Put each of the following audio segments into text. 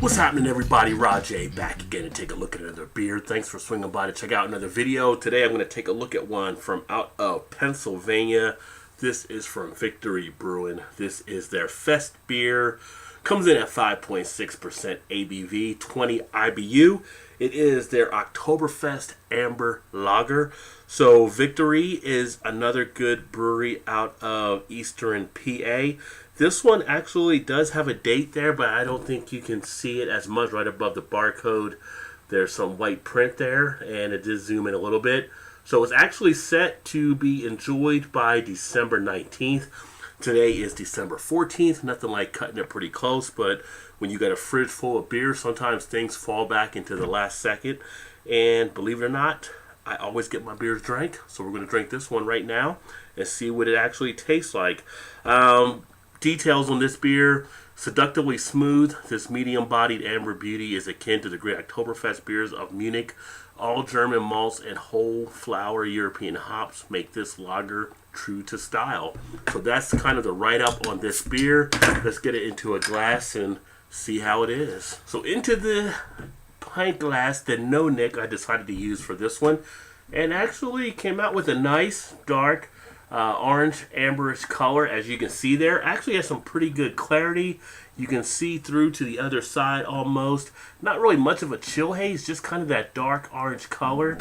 What's happening, everybody? Rod J back again to take a look at another beer. Thanks for swinging by to check out another video. Today I'm going to take a look at one from out of Pennsylvania. This is from Victory Brewing. This is their Festbier. Comes in at 5.6% ABV, 20 IBU. It is their Oktoberfest Amber Lager. So Victory is another good brewery out of Eastern PA. This one actually does have a date there, but I don't think you can see it as much right above the barcode. There's some white print there, and it does zoom in a little bit. So it's actually set to be enjoyed by December 19th. Today is December 14th. Nothing like cutting it pretty close, but when you got a fridge full of beer, sometimes things fall back into the last second. And believe it or not, I always get my beers drank. So we're going to drink this one right now and see what it actually tastes like. Details on this beer: seductively smooth, this medium-bodied amber beauty is akin to the great Oktoberfest beers of Munich. All German malts and whole flower European hops make this lager true to style. So that's kind of the write-up on this beer. Let's get it into a glass and see how it is. So into the pint glass, the no nick I decided to use for this one, and actually came out with a nice dark orange amberish color. As you can see there, actually has some pretty good clarity. You can see through to the other side almost. Not really much of a chill haze, just kind of that dark orange color.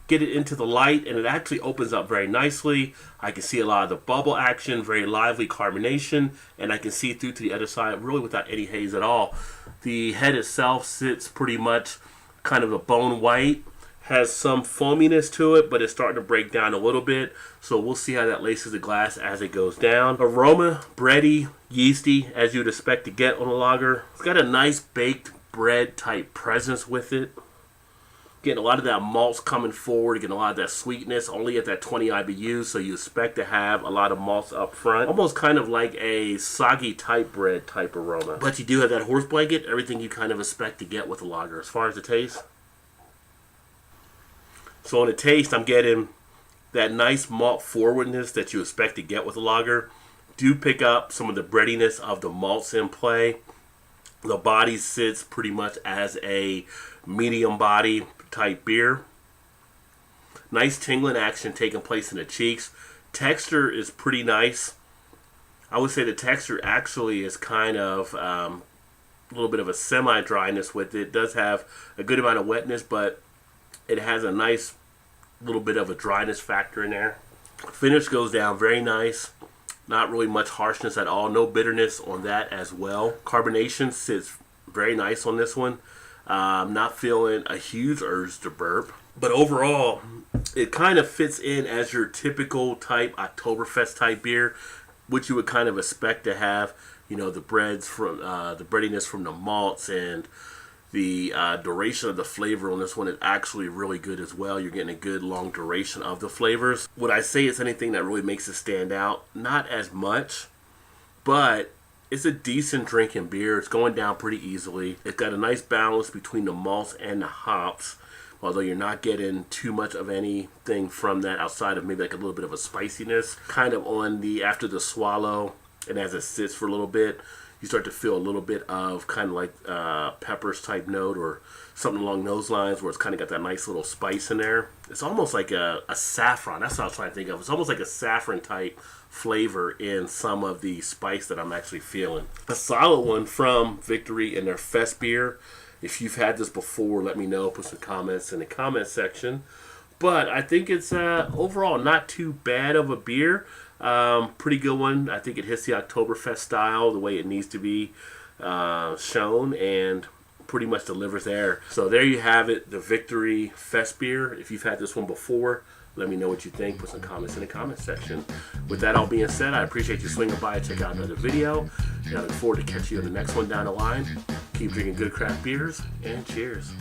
Get it into the light and it actually opens up very nicely. I can see a lot of the bubble action, very lively carbonation, and I can see through to the other side really without any haze at all. The head itself sits pretty much kind of a bone white. Has some foaminess to it, but it's starting to break down a little bit. So we'll see how that laces the glass as it goes down. Aroma, bready, yeasty, as you'd expect to get on a lager. It's got a nice baked bread type presence with it. Getting a lot of that malts coming forward, getting a lot of that sweetness, only at that 20 IBU, so you expect to have a lot of malts up front. Almost kind of like a soggy type bread type aroma. But you do have that horse blanket, everything you kind of expect to get with a lager. As far as the taste, so on the taste, I'm getting that nice malt forwardness that you expect to get with a lager. Do pick up some of the breadiness of the malts in play. The body sits pretty much as a medium body type beer. Nice tingling action taking place in the cheeks. Texture is pretty nice. I would say the texture actually is kind of a little bit of a semi-dryness with it. It does have a good amount of wetness, but it has a nice little bit of a dryness factor in there. Finish goes down very nice. Not really much harshness at all. No bitterness on that as well. Carbonation sits very nice on this one. Not feeling a huge urge to burp. But overall, it kind of fits in as your typical type Oktoberfest type beer, which you would kind of expect to have. You know, the breads from the breadiness from the malts, and the duration of the flavor on this one is actually really good as well. You're getting a good long duration of the flavors. Would I say it's anything that really makes it stand out? Not as much, but it's a decent drinking beer. It's going down pretty easily. It's got a nice balance between the malts and the hops, although you're not getting too much of anything from that outside of maybe like a little bit of a spiciness. Kind of on the after the swallow and as it sits for a little bit, you start to feel a little bit of kind of like peppers type note or something along those lines, where it's kind of got that nice little spice in there. It's almost like a saffron. That's what I was trying to think of. It's almost like a saffron type flavor in some of the spice that I'm actually feeling. A solid one from Victory and their Festbier. If you've had this before, let me know. Put some comments in the comment section. But I think it's overall not too bad of a beer. Pretty good one. I think it hits the Oktoberfest style the way it needs to be shown, and pretty much delivers there. So there you have it, the Victory Festbier. If you've had this one before, let me know what you think. Put some comments in the comment section. With that all being said, I appreciate you swinging by and check out another video. And I look forward to catching you in the next one down the line. Keep drinking good craft beers, and cheers.